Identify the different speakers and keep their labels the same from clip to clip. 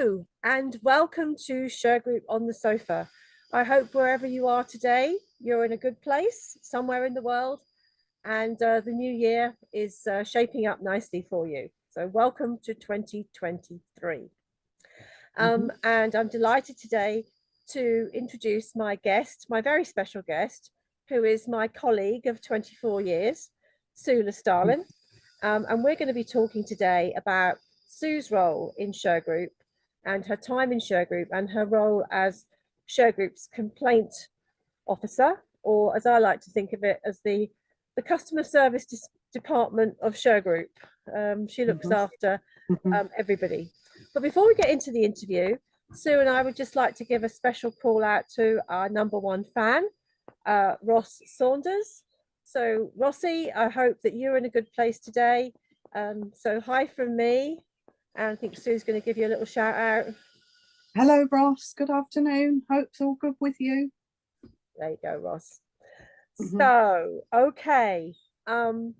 Speaker 1: Hello and welcome to Shergroup on the sofa. I hope wherever you are today, you're in a good place somewhere in the world, and the new year is shaping up nicely for you. So welcome to 2023. And I'm delighted today to introduce my guest, my very special guest, who is my colleague of 24 years, Sue Loustalan. And we're going to be talking today about Sue's role in Shergroup and her time in Shergroup and her role as Shergroup's complaint officer, or as I like to think of it, as the customer service department of Shergroup. She looks after everybody. But before we get into the interview, Sue and I would just like to give a special call out to our #1 fan, Ross Saunders. So Rossi, I hope that you're in a good place today. So hi from me, and I think Sue's going to give you a little shout out.
Speaker 2: Hello Ross, good afternoon. Hope it's all good with you.
Speaker 1: There you go, Ross. So okay, and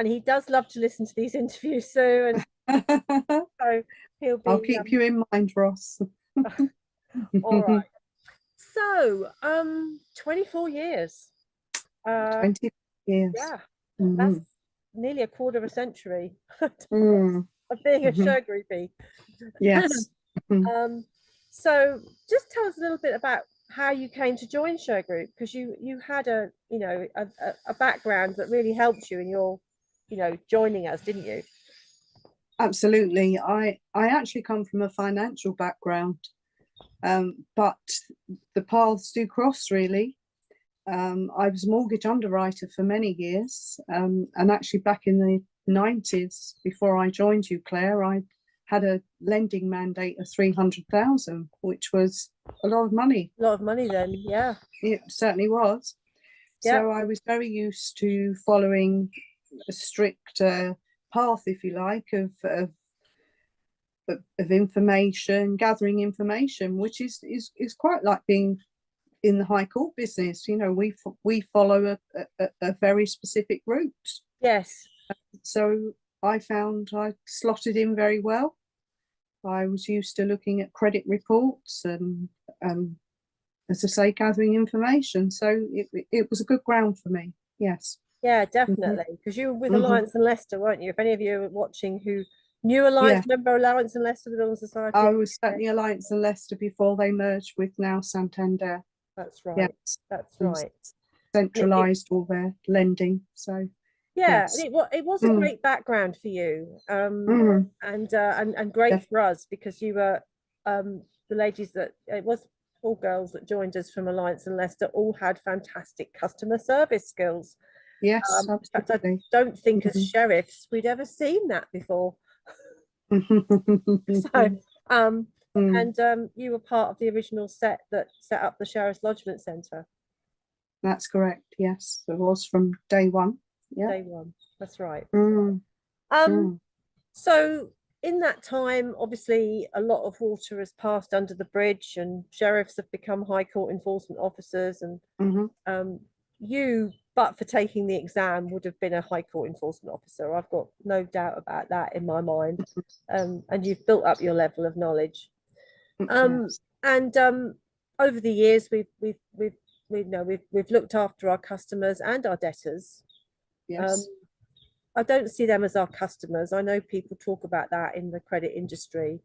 Speaker 1: he does love to listen to these interviews, Sue, and so he'll be.
Speaker 2: I'll keep you in mind, Ross.
Speaker 1: All right. So 24 years.
Speaker 2: 20 years.
Speaker 1: Yeah, that's nearly a quarter of a century of being a Shergroupie.
Speaker 2: Yes.
Speaker 1: So just tell us a little bit about how you came to join Shergroup, because you had a background that really helped you in your joining us, didn't you?
Speaker 2: Absolutely. I actually come from a financial background, but the paths do cross really. I was a mortgage underwriter for many years, and actually back in the 90s, before I joined you, Claire, I had a lending mandate of 300,000, which was a lot of money.
Speaker 1: A lot of money then, yeah.
Speaker 2: It certainly was.
Speaker 1: Yeah.
Speaker 2: So I was very used to following a strict path, if you like, of information, gathering information, which is quite like being in the high court business. You know, we follow a very specific route.
Speaker 1: Yes.
Speaker 2: So I found I slotted in very well. I was used to looking at credit reports and, as I say, gathering information. So it was a good ground for me. Yes.
Speaker 1: Yeah, definitely. Because you were with Alliance and Leicester, weren't you? If any of you are watching who knew Alliance, remember Alliance and Leicester, the Building Society?
Speaker 2: I was certainly Alliance and Leicester before they merged with now Santander.
Speaker 1: That's right.
Speaker 2: Yes.
Speaker 1: That's right.
Speaker 2: Centralised all their lending. So
Speaker 1: yeah,
Speaker 2: yes.
Speaker 1: it was a great background for you, and great for us, because you were the ladies that it was all girls that joined us from Alliance and Leicester all had fantastic customer service skills.
Speaker 2: Yes,
Speaker 1: in fact, I don't think as sheriffs we'd ever seen that before. So and you were part of the original set that set up the Sheriff's Lodgement Centre.
Speaker 2: That's correct. Yes, it was from day one. Yeah,
Speaker 1: day one. That's right. So in that time, obviously, a lot of water has passed under the bridge, and sheriffs have become High Court enforcement officers. And you, but for taking the exam, would have been a High Court enforcement officer. I've got no doubt about that in my mind. And you've built up your level of knowledge.
Speaker 2: Yes.
Speaker 1: And over the years, we've looked after our customers and our debtors.
Speaker 2: Yes.
Speaker 1: I don't see them as our customers. I know people talk about that in the credit industry,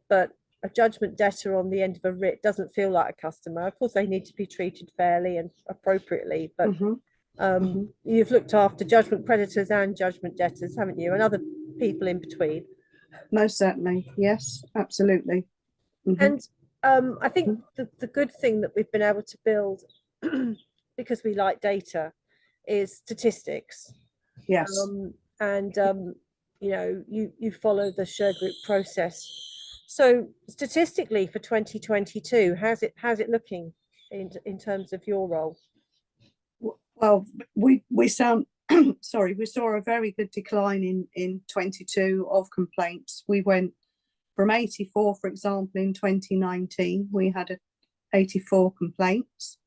Speaker 1: but a judgment debtor on the end of a writ doesn't feel like a customer. Of course, they need to be treated fairly and appropriately, but you've looked after judgment creditors and judgment debtors, haven't you? And other people in between.
Speaker 2: Most certainly. Yes, absolutely.
Speaker 1: And I think the good thing that we've been able to build, because we like data, is statistics.
Speaker 2: Yes.
Speaker 1: You follow the Shergroup process. So statistically for 2022, how's it looking in terms of your role?
Speaker 2: Well, we sound sorry, we saw a very good decline in 22 of complaints. We went from 84, for example, in 2019, we had 84 complaints,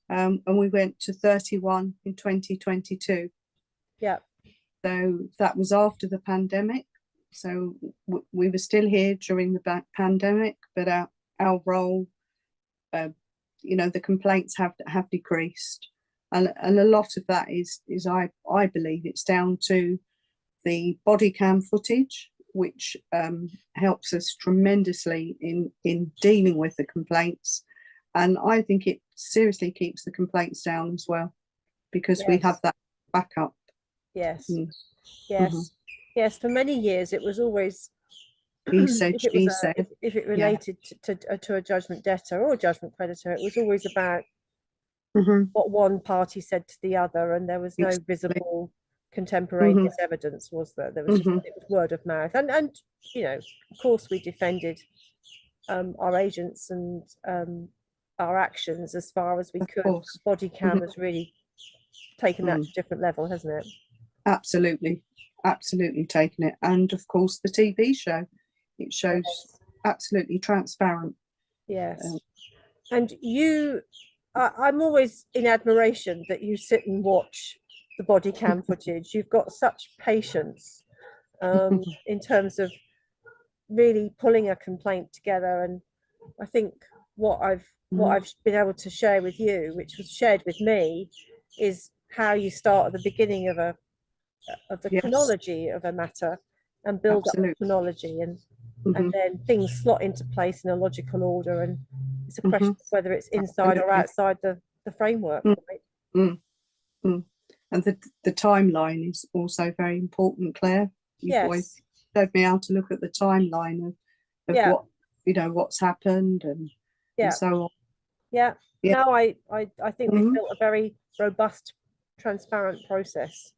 Speaker 2: and we went to 31 in 2022.
Speaker 1: Yeah.
Speaker 2: So that was after the pandemic. So we were still here during the pandemic, but our role, the complaints have decreased, and a lot of that is I believe it's down to the body cam footage, which helps us tremendously in dealing with the complaints, and I think it seriously keeps the complaints down as well, because we have that backup.
Speaker 1: Yes.
Speaker 2: Mm.
Speaker 1: Yes.
Speaker 2: Mm-hmm.
Speaker 1: Yes. For many years, it was always
Speaker 2: He said, she said.
Speaker 1: if it related to a judgment debtor or a judgment creditor, it was always about what one party said to the other, and there was no visible contemporaneous evidence, was there? There was just it was word of mouth, and of course, we defended our agents and our actions as far as we could. Body cam has really taken that to a different level, hasn't it?
Speaker 2: Absolutely taken it. And of course the TV show, it shows absolutely transparent.
Speaker 1: Yes. And I'm always in admiration that you sit and watch the body cam footage. You've got such patience in terms of really pulling a complaint together. And I think what I've been able to share with you, which was shared with me, is how you start at the beginning of the chronology of a matter and build up the chronology, and then things slot into place in a logical order, and it's a question of whether it's inside or outside the framework, right?
Speaker 2: And the timeline is also very important, Claire. You've always showed me how to look at the timeline of what what's happened and so on.
Speaker 1: No, I think we've built a very robust, transparent process.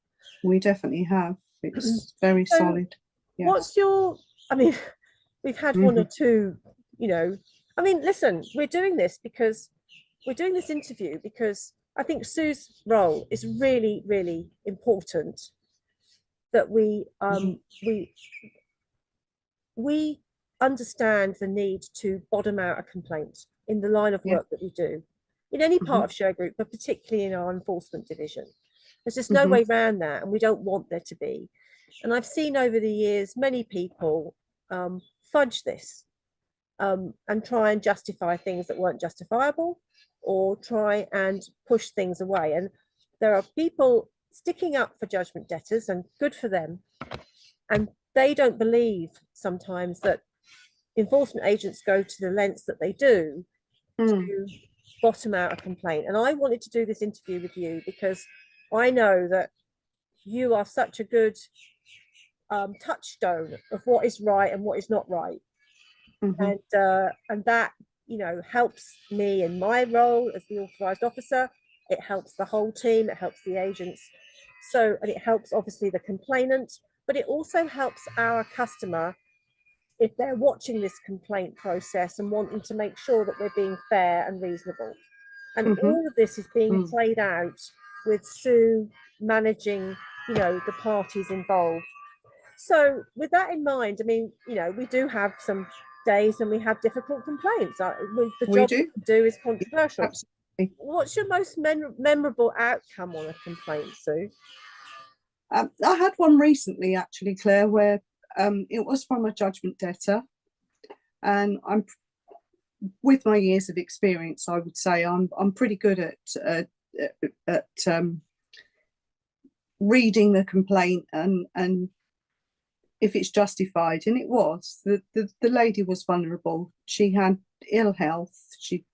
Speaker 2: We definitely have. It's very solid. Yes.
Speaker 1: What's your, I mean, we've had one or two, I mean, listen, we're doing this interview because I think Sue's role is really, really important, that we understand the need to bottom out a complaint in the line of work that we do in any part of Shergroup, but particularly in our enforcement division. There's just no way around that, and we don't want there to be. And I've seen over the years many people fudge this and try and justify things that weren't justifiable, or try and push things away. And there are people sticking up for judgment debtors, and good for them. And they don't believe sometimes that enforcement agents go to the lengths that they do to bottom out a complaint. And I wanted to do this interview with you because I know that you are such a good touchstone of what is right and what is not right, and that helps me in my role as the authorised officer. It helps the whole team. It helps the agents. And it helps obviously the complainant, but it also helps our customer if they're watching this complaint process and wanting to make sure that we're being fair and reasonable. And all of this is being played out with Sue managing, the parties involved. So with that in mind, I mean, we do have some days when we have difficult complaints. The job we do is controversial.
Speaker 2: Absolutely.
Speaker 1: What's your most memorable outcome on a complaint, Sue?
Speaker 2: I had one recently, actually, Claire, where it was from a judgment debtor, and I'm, with my years of experience, I would say I'm pretty good at reading the complaint and if it's justified. And it was. The lady was vulnerable. She had ill health. She'd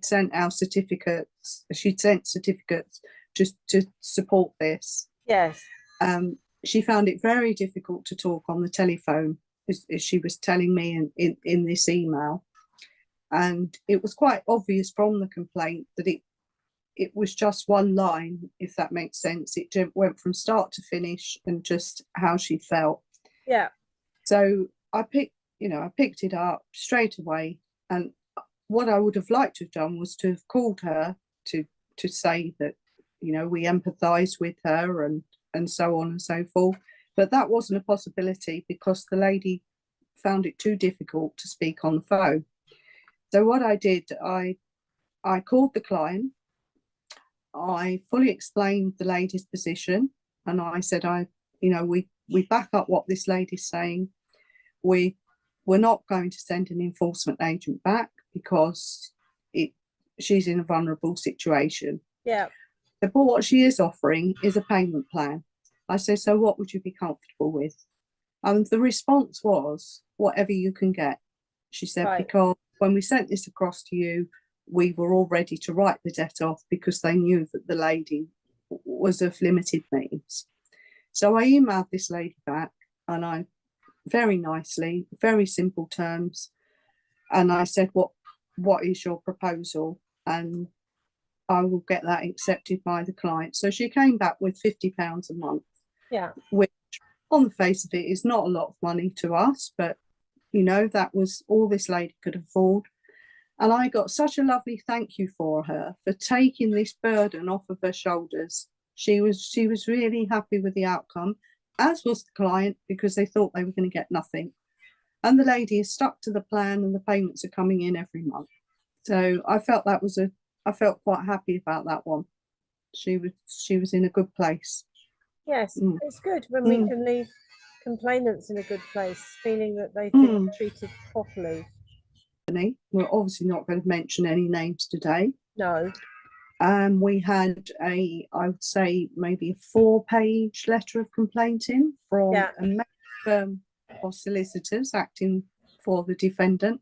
Speaker 2: sent out certificates. She'd sent certificates just to support this.
Speaker 1: Yes.
Speaker 2: She found it very difficult to talk on the telephone, as she was telling me in this email. And it was quite obvious from the complaint that it was just one line, if that makes sense. It went from start to finish and just how she felt.
Speaker 1: Yeah.
Speaker 2: So I picked it up straight away. And what I would have liked to have done was to have called her to say that, we empathise with her and so on and so forth. But that wasn't a possibility because the lady found it too difficult to speak on the phone. So what I did, I called the client. I fully explained the lady's position, and I said, we back up what this lady's saying. we're not going to send an enforcement agent back because she's in a vulnerable situation.
Speaker 1: Yeah.
Speaker 2: But what she is offering is a payment plan. I said, so what would you be comfortable with? And the response was, whatever you can get. She said,
Speaker 1: Right.
Speaker 2: because when we sent this across to you, we were all ready to write the debt off because they knew that the lady was of limited means. So I emailed this lady back, and I very nicely, very simple terms, and I said, what is your proposal? And I will get that accepted by the client. So she came back with £50 a month.
Speaker 1: Yeah.
Speaker 2: Which on the face of it is not a lot of money to us, but you know, that was all this lady could afford. And I got such a lovely thank you for her for taking this burden off of her shoulders. She was really happy with the outcome, as was the client, because they thought they were going to get nothing. And the lady is stuck to the plan, and the payments are coming in every month. So I felt I felt quite happy about that one. She was in a good place.
Speaker 1: Yes,
Speaker 2: Mm.
Speaker 1: it's good when we can leave complainants in a good place, feeling that they've been treated properly.
Speaker 2: We're obviously not going to mention any names today.
Speaker 1: No.
Speaker 2: We had I would say, maybe a 4-page letter of complaint in from a major firm of solicitors acting for the defendant,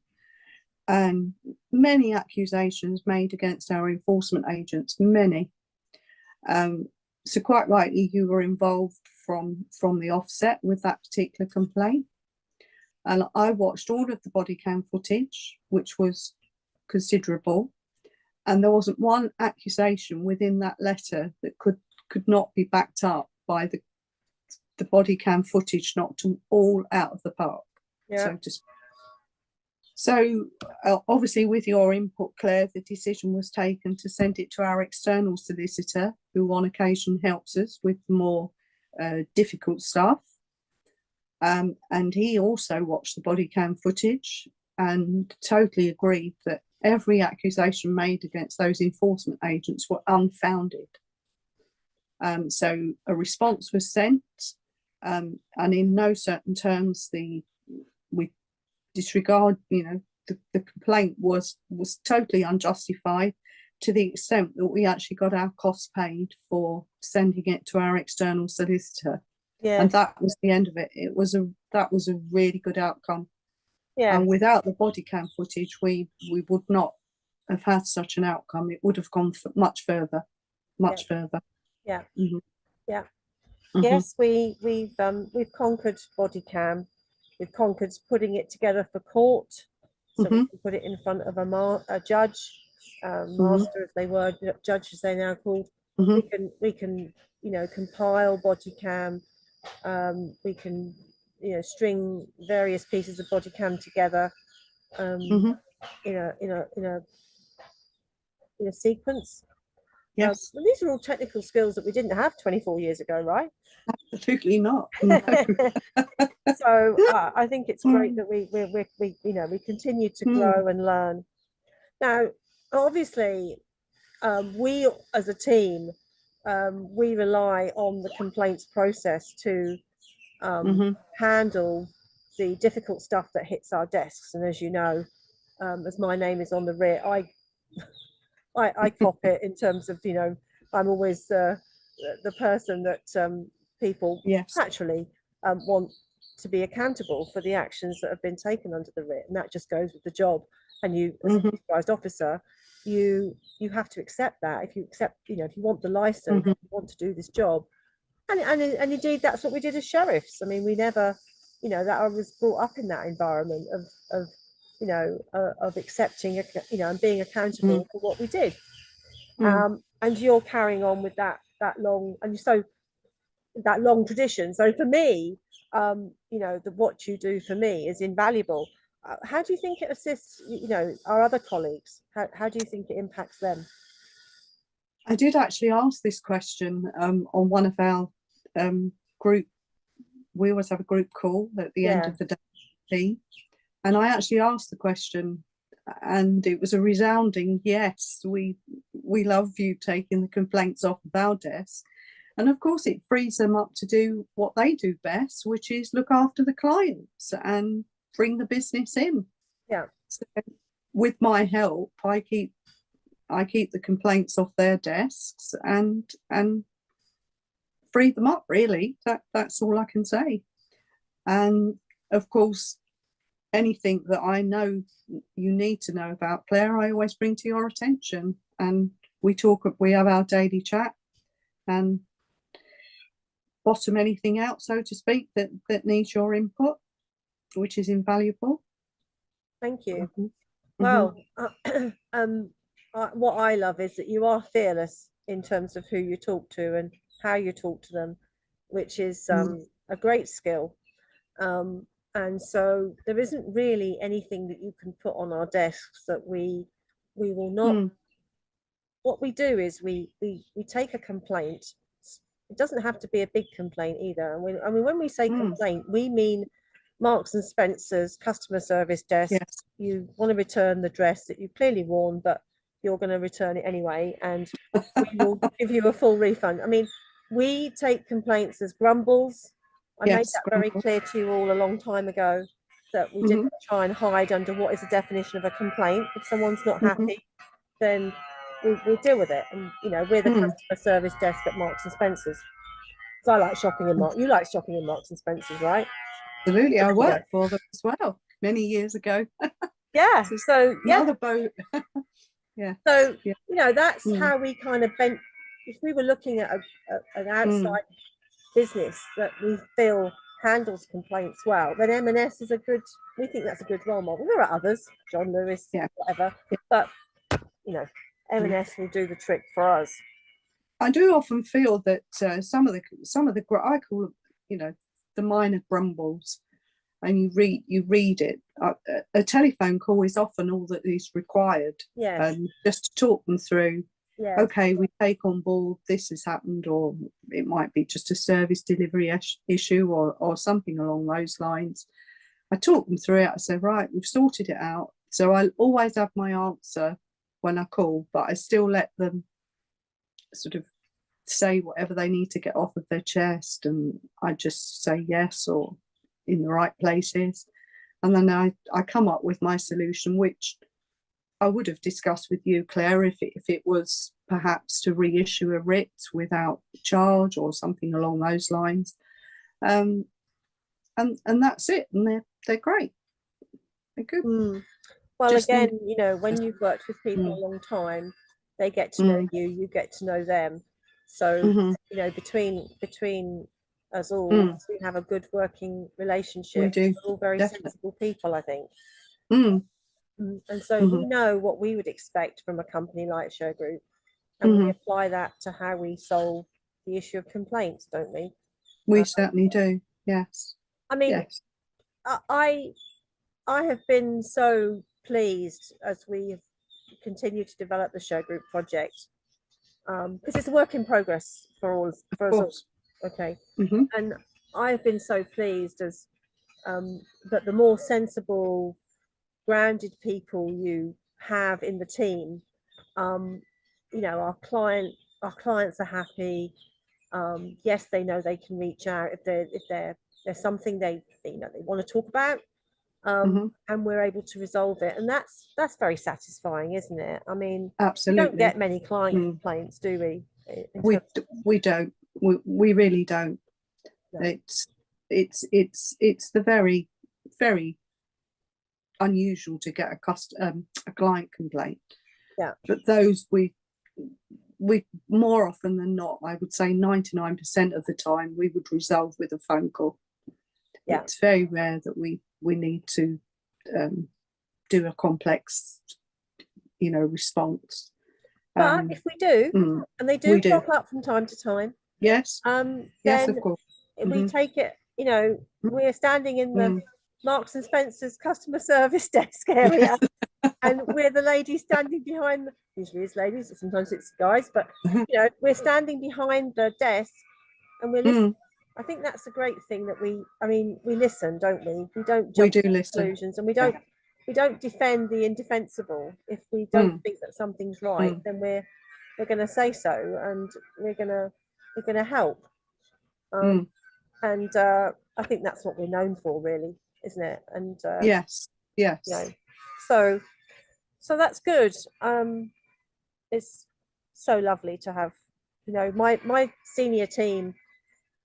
Speaker 2: and many accusations made against our enforcement agents, many. So quite rightly, you were involved from the offset with that particular complaint. And I watched all of the body cam footage, which was considerable. And there wasn't one accusation within that letter that could not be backed up by the body cam footage, knocked them all out of the park, so to speak. So obviously, with your input, Claire, the decision was taken to send it to our external solicitor, who on occasion helps us with more difficult stuff. And he also watched the body cam footage and totally agreed that every accusation made against those enforcement agents were unfounded. So a response was sent, and in no certain terms we disregard, the complaint was totally unjustified, to the extent that we actually got our costs paid for sending it to our external solicitor. Yeah. And that was the end of it. That was a really good outcome. Yeah. And without the body cam footage, we would not have had such an outcome. It would have gone much further.
Speaker 1: Yeah.
Speaker 2: Mm-hmm.
Speaker 1: Yeah. Mm-hmm. Yes, we've conquered body cam. We've conquered putting it together for court, so we can put it in front of a judge, master if they were, judge as they're now called. We can compile body cam. We can string various pieces of body cam together in a sequence.
Speaker 2: Yes.
Speaker 1: These are all technical skills that we didn't have 24 years ago, right?
Speaker 2: Absolutely not. No.
Speaker 1: So I think it's great that we continue to grow and learn. Now, obviously, we as a team, we rely on the complaints process to handle the difficult stuff that hits our desks. And as you know, as my name is on the writ, I cop it in terms of, I'm always the person that people naturally want to be accountable for the actions that have been taken under the writ, and that just goes with the job. And you, as a supervised officer, you have to accept that. If you accept, if you want the license, you want to do this job, and indeed that's what we did as sheriffs. I mean, we never, that I was brought up in that environment of accepting, and being accountable for what we did. And you're carrying on with that long tradition. So for me, what you do for me is invaluable. How do you think it assists, our other colleagues? How do you think it impacts them?
Speaker 2: I did actually ask this question on one of our group. We always have a group call at the end of the day, and I actually asked the question, and it was a resounding yes. We love you taking the complaints off of our desk. And of course, it frees them up to do what they do best, which is look after the clients and bring the business in.
Speaker 1: Yeah.
Speaker 2: So with my help, I keep the complaints off their desks and free them up. Really, that's all I can say. And of course, anything that I know you need to know about, Claire, I always bring to your attention. And we have our daily chat and bottom anything out, so to speak, that needs your input, which is invaluable.
Speaker 1: Thank you.
Speaker 2: Mm-hmm.
Speaker 1: Well, what I love is that you are fearless in terms of who you talk to and how you talk to them, which is a great skill. And so there isn't really anything that you can put on our desks that we will not. What we do is we take a complaint. It doesn't have to be a big complaint either. And I mean, when we say complaint, we mean Marks and Spencer's customer service desk.
Speaker 2: Yes.
Speaker 1: You want to return the dress that you've clearly worn, but you're going to return it anyway, and we will give you a full refund. I mean, we take complaints as grumbles. I made that very clear to you all a long time ago, that we didn't try and hide under what is the definition of a complaint. If someone's not happy, then we deal with it. And you know, we're the customer service desk at Marks and Spencer's. So I like shopping in Marks. You like shopping in Marks and Spencer's, right?
Speaker 2: Absolutely, I worked for them as well many years ago.
Speaker 1: Yeah. So
Speaker 2: another boat.
Speaker 1: Yeah. So you know, that's how we kind of bent. If we were looking at an outside business that we feel handles complaints well, then M&S is a good. We think that's a good role model. There are others, John Lewis, whatever, but you know, M&S will do the trick for us.
Speaker 2: I do often feel that some of the I call them, you know, the minor grumbles, and you read it. A telephone call is often all that is required.
Speaker 1: Yes.
Speaker 2: Just to talk them through.
Speaker 1: Yes.
Speaker 2: Okay, we take on board this has happened, or it might be just a service delivery issue or something along those lines. I talk them through it. I say, right, we've sorted it out. So I always have my answer when I call, but I still let them sort of say whatever they need to get off of their chest, and I just say yes or in the right places, and then I come up with my solution, which I would have discussed with you, Claire, if it was perhaps to reissue a writ without charge or something along those lines, and that's it, and they're great, they're good.
Speaker 1: Well, just again, you know, when you've worked with people a long time, they get to know you, you get to know them. So you know, between us all, we have a good working relationship.
Speaker 2: We do.
Speaker 1: We're all very sensible people, I think. And so we know what we would expect from a company like Shergroup, and we apply that to how we solve the issue of complaints, don't we?
Speaker 2: We certainly do. Yes.
Speaker 1: I mean, I have been so pleased as we have continued to develop the Shergroup project, because it's a work in progress for us all. Okay. And I've been so pleased as that the more sensible, grounded people you have in the team, you know, our clients are happy. Yes, they know they can reach out if there's something they want to talk about, and we're able to resolve it, and that's very satisfying, isn't it? I mean,
Speaker 2: absolutely,
Speaker 1: we don't get many client complaints, do we?
Speaker 2: We don't. We really don't. No. It's the very, very unusual to get a client complaint.
Speaker 1: Yeah.
Speaker 2: But those we more often than not, I would say 99% of the time, we would resolve with a phone call. Yeah. It's very rare that we need to do a complex, you know, response.
Speaker 1: But if we do, and they do pop up from time to time.
Speaker 2: Yes. Yes, of course.
Speaker 1: We take it, you know, we're standing in the Marks and Spencer's customer service desk area, and we're the ladies standing behind, usually it's ladies, sometimes it's guys, but you know, we're standing behind the desk and we're listening. I think that's a great thing that we listen, don't we? We don't jump to conclusions, and we don't defend the indefensible. If we don't think that something's right, then we're going to say so, and we're going to we're going to help.
Speaker 2: Mm.
Speaker 1: And I think that's what we're known for, really, isn't it? And
Speaker 2: Yes, yes.
Speaker 1: you know, so that's good. It's so lovely to have, you know, my senior team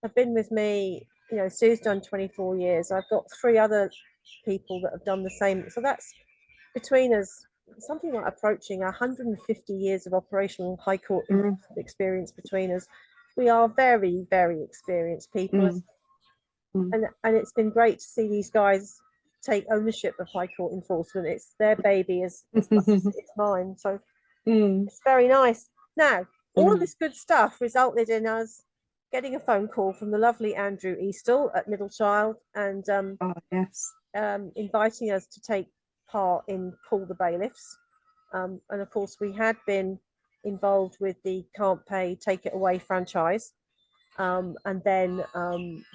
Speaker 1: have been with me. You know, Sue's done 24 years. I've got 3 other people that have done the same. So that's between us something like approaching 150 years of operational high court experience between us. We are very, very experienced people. And it's been great to see these guys take ownership of high court enforcement. It's their baby as much as it's mine. So it's very nice. Now, all of this good stuff resulted in us getting a phone call from the lovely Andrew Eastle at Middlechild and inviting us to take part in Call the Bailiffs. And of course, we had been involved with the Can't Pay, Take It Away franchise. And then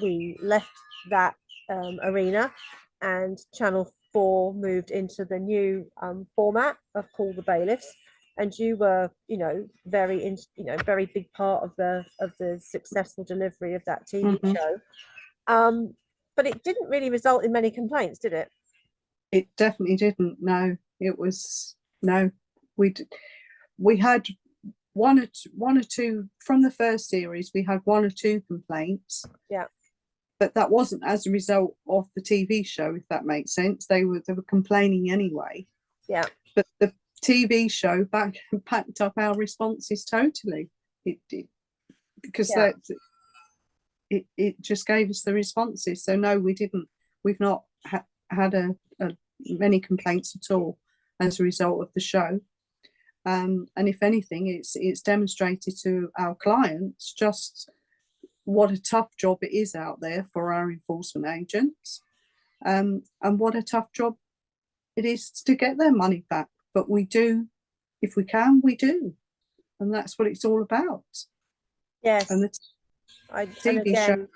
Speaker 1: we left that arena, and Channel 4 moved into the new format of Call the Bailiffs. And you were, you know, very big part of the successful delivery of that TV show. But it didn't really result in many complaints, did it?
Speaker 2: It definitely didn't. No, it was no. We had one or two from the first series. We had 1 or 2 complaints.
Speaker 1: Yeah.
Speaker 2: But that wasn't as a result of the TV show, if that makes sense. They were complaining anyway.
Speaker 1: Yeah.
Speaker 2: But the TV show backed up our responses totally. Because it just gave us the responses. So no, we didn't. We've not had many complaints at all as a result of the show. And if anything, it's demonstrated to our clients just what a tough job it is out there for our enforcement agents, and what a tough job it is to get their money back. But we do, if we can, we do, and that's what it's all about.
Speaker 1: Yes.
Speaker 2: And the TV show,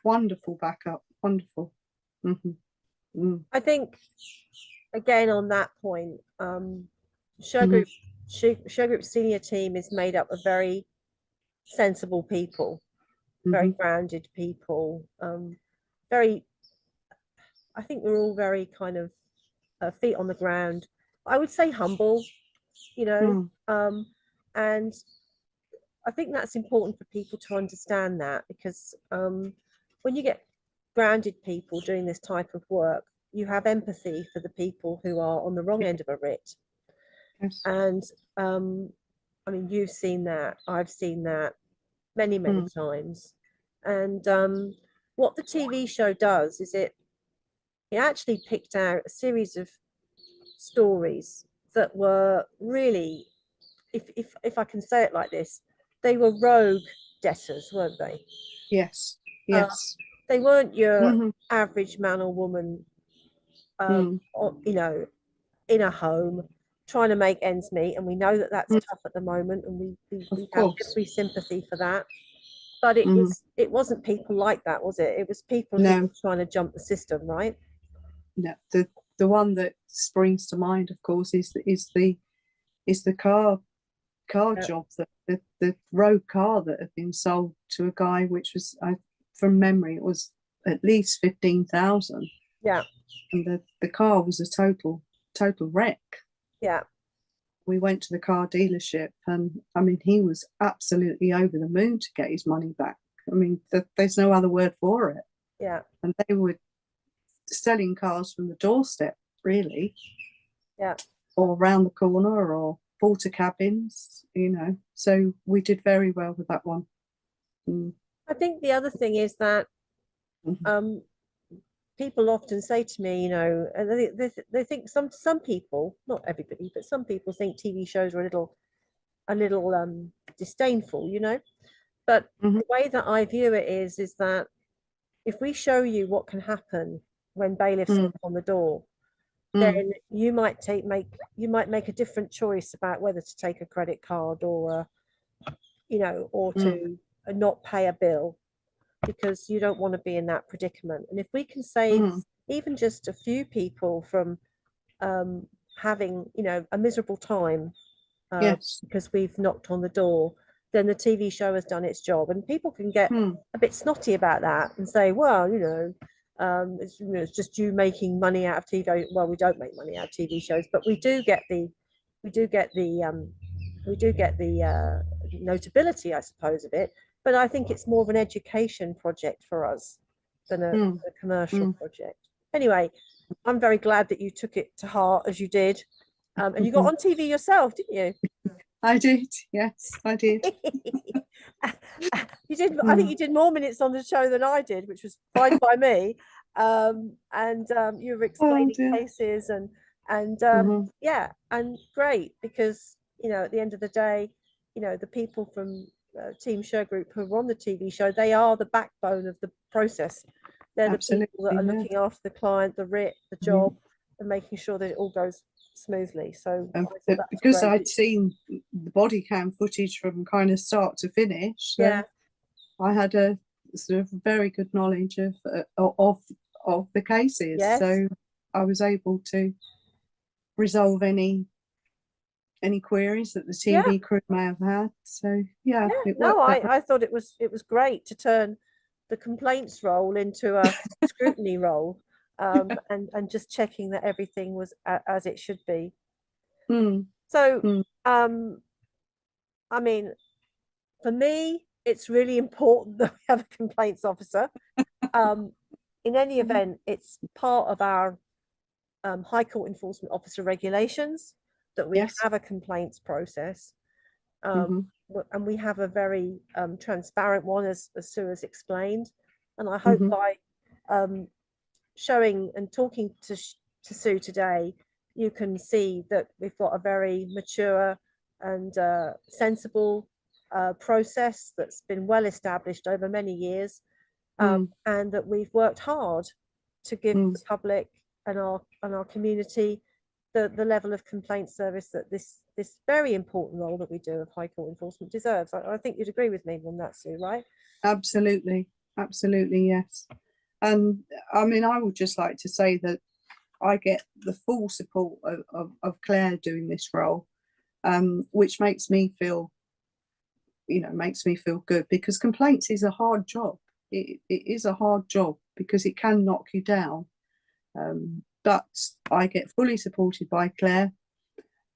Speaker 2: wonderful backup, wonderful.
Speaker 1: I think, again, on that point, Shergroup's senior team is made up of very sensible people, very grounded people, I think we're all very kind of feet on the ground. I would say humble, you know, and I think that's important for people to understand that, because when you get grounded people doing this type of work, you have empathy for the people who are on the wrong end of a writ. Yes. And I mean, you've seen that, I've seen that many times. And what the TV show does is it actually picked out a series of stories that were really, if I can say it like this, they were rogue debtors, weren't they?
Speaker 2: Yes, yes.
Speaker 1: They weren't your average man or woman, or, you know, in a home trying to make ends meet. And we know that that's tough at the moment, and we have every sympathy for that. But it wasn't people like that, was it? It was people who were trying to jump the system, right?
Speaker 2: No, the one that springs to mind, of course, is the car job, that the rogue car that had been sold to a guy, which was, from memory, it was at least 15,000.
Speaker 1: Yeah.
Speaker 2: And the car was a total wreck.
Speaker 1: Yeah.
Speaker 2: We went to the car dealership, and I mean, he was absolutely over the moon to get his money back. I mean, there's no other word for it.
Speaker 1: Yeah.
Speaker 2: And they were selling cars from the doorstep, really.
Speaker 1: Yeah.
Speaker 2: Or around the corner, or porter cabins, you know. So we did very well with that one.
Speaker 1: I think the other thing is that people often say to me, you know, they think some people, not everybody, but some people think TV shows are a little disdainful, you know. But the way that I view it is that if we show you what can happen when bailiffs knock on the door, then you might make a different choice about whether to take a credit card or you know, or to not pay a bill, because you don't want to be in that predicament. And if we can save even just a few people from having, you know, a miserable time because we've knocked on the door, then the TV show has done its job. And people can get
Speaker 2: Hmm.
Speaker 1: a bit snotty about that and say, well, it's just you making money out of TV. Well, we don't make money out of TV shows, but we do get the notability, I suppose, of it. But I think it's more of an education project for us than a commercial project. Anyway, I'm very glad that you took it to heart as you did. And you got on TV yourself, didn't you?
Speaker 2: I did. Yes, I did.
Speaker 1: You did. I think you did more minutes on the show than I did, which was fine by me. You were explaining cases and yeah, and great, because at the end of the day, the people from Team Shergroup who are on the TV show, they are the backbone of the process. They're the people that are looking after the client, the writ, the job, and making sure that it all goes smoothly. So
Speaker 2: because I'd seen the body cam footage from kind of start to finish, I had a sort of very good knowledge of the cases. So I was able to resolve any queries that the TV crew may have had. So
Speaker 1: I thought it was great to turn the complaints role into a scrutiny role, and just checking that everything was as it should be. So I mean, for me, it's really important that we have a complaints officer. In any event, it's part of our High Court Enforcement Officer regulations that we have a complaints process. And we have a very transparent one, as Sue has explained. And I hope by showing and talking to Sue today, you can see that we've got a very mature and sensible process that's been well established over many years, and that we've worked hard to give the public and our community the level of complaint service that this very important role that we do of High Court enforcement deserves. I think you'd agree with me on that, Sue, right?
Speaker 2: Absolutely, yes. And I mean, I would just like to say that I get the full support of Claire doing this role, which makes me feel good, because complaints is a hard job. It is a hard job because it can knock you down. But I get fully supported by Claire,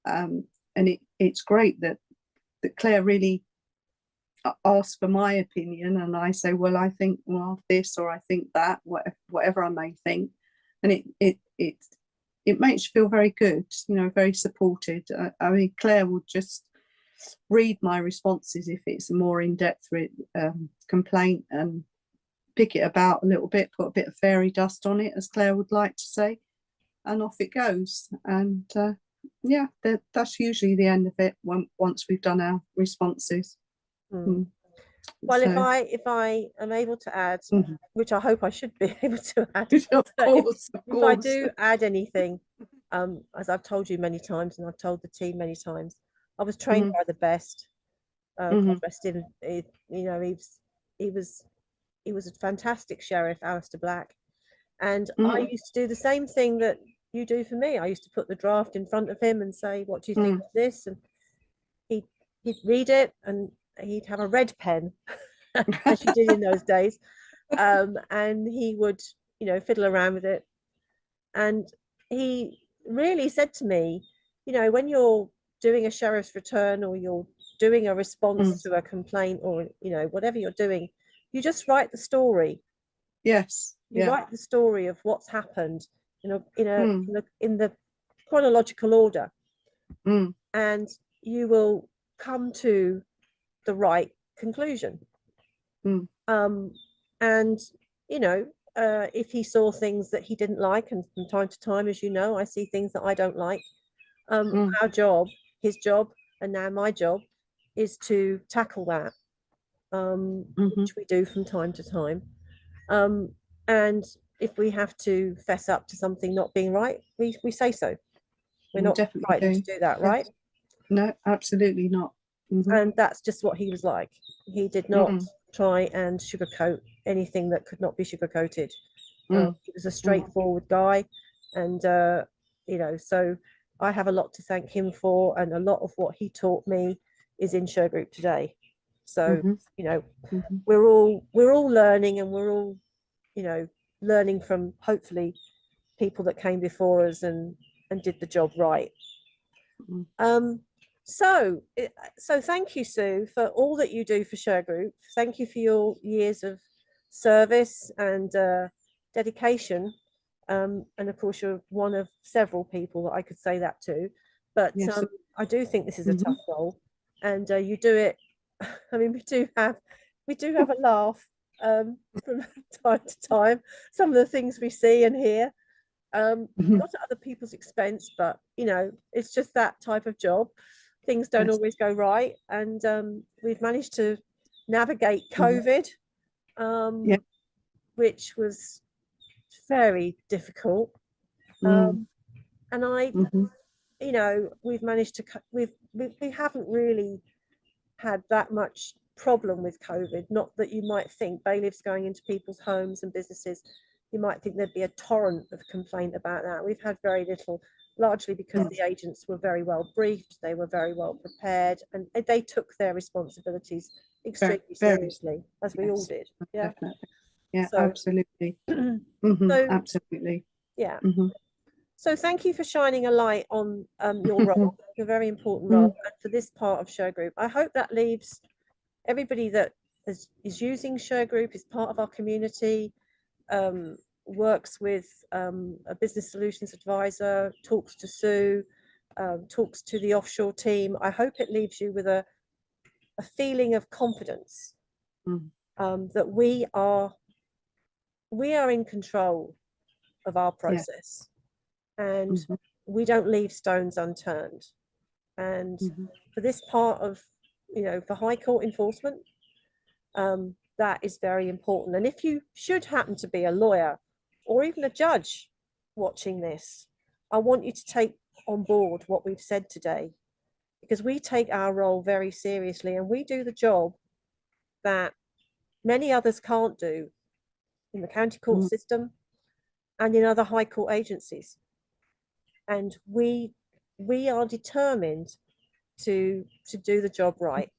Speaker 2: and it's great that Claire really asks for my opinion, and I say, well, I think this, or I think that, whatever I may think, and it makes you feel very good, very supported. I mean, Claire will just read my responses if it's a more in-depth complaint, and pick it about a little bit, put a bit of fairy dust on it, as Claire would like to say, and off it goes. And that's usually the end of it once we've done our responses.
Speaker 1: Well, so, if I am able to add, which I hope I should be able to add,
Speaker 2: of course.
Speaker 1: If I do add anything, as I've told you many times, and I've told the team many times, I was trained by the best. Rest in, he was a fantastic sheriff, Alistair Black, and I used to do the same thing that you do for me. I used to put the draft in front of him and say, "What do you think of this?" And he'd read it, and he'd have a red pen, as you did in those days, and he would, fiddle around with it. And he really said to me, when you're doing a sheriff's return, or you're doing a response to a complaint, or whatever you're doing, you just write the story.
Speaker 2: Yes.
Speaker 1: You write the story of what's happened in the chronological order, and you will come to the right conclusion. And if he saw things that he didn't like, and from time to time, as you know, I see things that I don't like, our job, his job, and now my job, is to tackle that, which we do from time to time. And if we have to fess up to something not being right, we say so. We're not frightened to do that, right?
Speaker 2: No, absolutely not.
Speaker 1: And that's just what he was like. He did not try and sugarcoat anything that could not be sugarcoated. He was a straightforward guy, and so I have a lot to thank him for, and a lot of what he taught me is in Shergroup today. So,
Speaker 2: Mhm.
Speaker 1: you know,
Speaker 2: Mhm.
Speaker 1: we're all learning, and we're all, you know, learning from hopefully people that came before us and did the job right.
Speaker 2: Mhm.
Speaker 1: So thank you, Sue, for all that you do for Shergroup. Thank you for your years of service and dedication. And of course, you're one of several people that I could say that to. But
Speaker 2: Yes.
Speaker 1: I do think this is a
Speaker 2: Mhm.
Speaker 1: tough role, and you do it. I mean, we do have a laugh from time to time. Some of the things we see and hear,
Speaker 2: Mhm.
Speaker 1: not at other people's expense, but you know, it's just that type of job. Things don't
Speaker 2: Yes.
Speaker 1: always go right, and we've managed to navigate
Speaker 2: Mhm.
Speaker 1: COVID,
Speaker 2: Yeah.
Speaker 1: which was very difficult.
Speaker 2: Mm.
Speaker 1: And I,
Speaker 2: Mhm.
Speaker 1: you know, we've managed to, we haven't really had that much problem with COVID. Not that you might think bailiffs going into people's homes and businesses, you might think there'd be a torrent of complaint about that. We've had very little, largely because
Speaker 2: Mm.
Speaker 1: the agents were very well briefed, they were very well prepared, and they took their responsibilities
Speaker 2: Very,
Speaker 1: extremely
Speaker 2: very.
Speaker 1: seriously, as we all
Speaker 2: Yes.
Speaker 1: did. Yeah.
Speaker 2: Definitely. Yeah.
Speaker 1: So,
Speaker 2: Absolutely. Mhm.
Speaker 1: so
Speaker 2: Absolutely.
Speaker 1: yeah.
Speaker 2: Mhm.
Speaker 1: So thank you for shining a light on your role, your very important
Speaker 2: Mm.
Speaker 1: role, and for this part of Shergroup. I hope that leaves everybody that is using Shergroup, is part of our community, works with a business solutions advisor, talks to Sue, talks to the offshore team. I hope it leaves you with a feeling of confidence,
Speaker 2: Mm.
Speaker 1: that we are in control of our
Speaker 2: Yeah.
Speaker 1: process, and
Speaker 2: Mhm.
Speaker 1: we don't leave stones unturned. And
Speaker 2: Mhm.
Speaker 1: for this part of, you know, for High Court enforcement, that is very important. And if you should happen to be a lawyer or even a judge watching this, I want you to take on board what we've said today, because we take our role very seriously, and we do the job that many others can't do in the county court
Speaker 2: Mm.
Speaker 1: system and in other high court agencies. And we are determined to do the job right.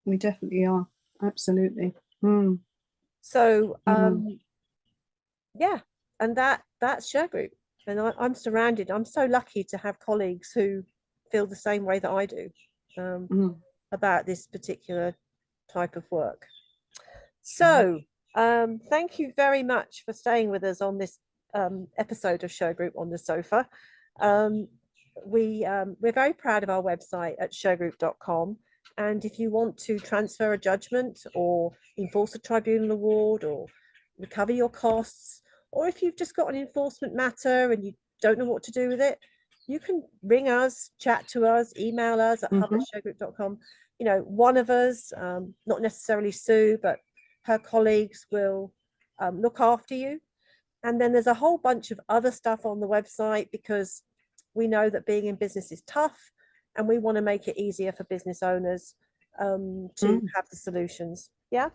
Speaker 2: We definitely are. Absolutely. Mm.
Speaker 1: So
Speaker 2: Mm.
Speaker 1: yeah, and that's Shergroup. And I'm surrounded. I'm so lucky to have colleagues who feel the same way that I do,
Speaker 2: Mm.
Speaker 1: about this particular type of work.
Speaker 2: Mm.
Speaker 1: So thank you very much for staying with us on this episode of Shergroup on the Sofa. Um, we're very proud of our website at shergroup.com. And if you want to transfer a judgment or enforce a tribunal award or recover your costs, or if you've just got an enforcement matter and you don't know what to do with it, you can ring us, chat to us, email us at hub@shergroup.com. You know, one of us, not necessarily Sue, but her colleagues will look after you. And then there's a whole bunch of other stuff on the website, because we know that being in business is tough, and we want to make it easier for business owners to
Speaker 2: Mm.
Speaker 1: have the solutions. Yeah.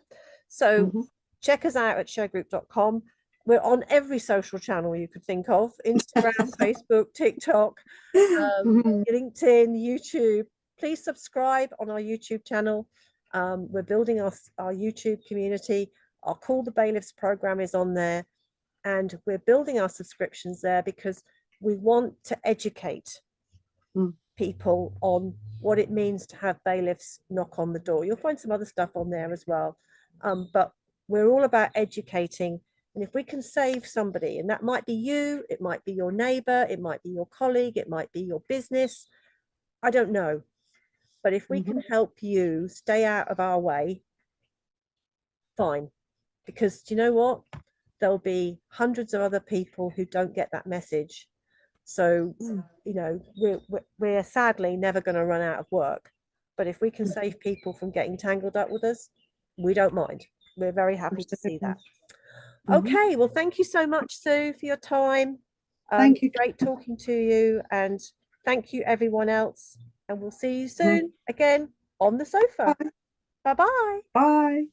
Speaker 1: So
Speaker 2: Mhm.
Speaker 1: check us out at shergroup.com. We're on every social channel you could think of: Instagram, Facebook, TikTok,
Speaker 2: Mhm.
Speaker 1: LinkedIn, YouTube. Please subscribe on our YouTube channel. We're building our YouTube community. Our Call the Bailiffs program is on there, and we're building our subscriptions there because we want to educate
Speaker 2: Mm.
Speaker 1: people on what it means to have bailiffs knock on the door. You'll find some other stuff on there as well, but we're all about educating. And if we can save somebody, and that might be you, it might be your neighbor, it might be your colleague, it might be your business, I don't know, but if we can
Speaker 2: Mhm.
Speaker 1: help you stay out of our way, fine. Because do you know what? There'll be hundreds of other people who don't get that message. So,
Speaker 2: Mm.
Speaker 1: you know, we're sadly never going to run out of work. But if we can save people from getting tangled up with us, we don't mind. We're very happy to see
Speaker 2: Absolutely.
Speaker 1: that.
Speaker 2: Mhm.
Speaker 1: Okay, well, thank you so much, Sue, for your time.
Speaker 2: Thank you.
Speaker 1: Great talking to you, and thank you, everyone else. And we'll see you
Speaker 2: Mhm.
Speaker 1: soon again on the sofa.
Speaker 2: Bye.
Speaker 1: Bye bye.
Speaker 2: Bye.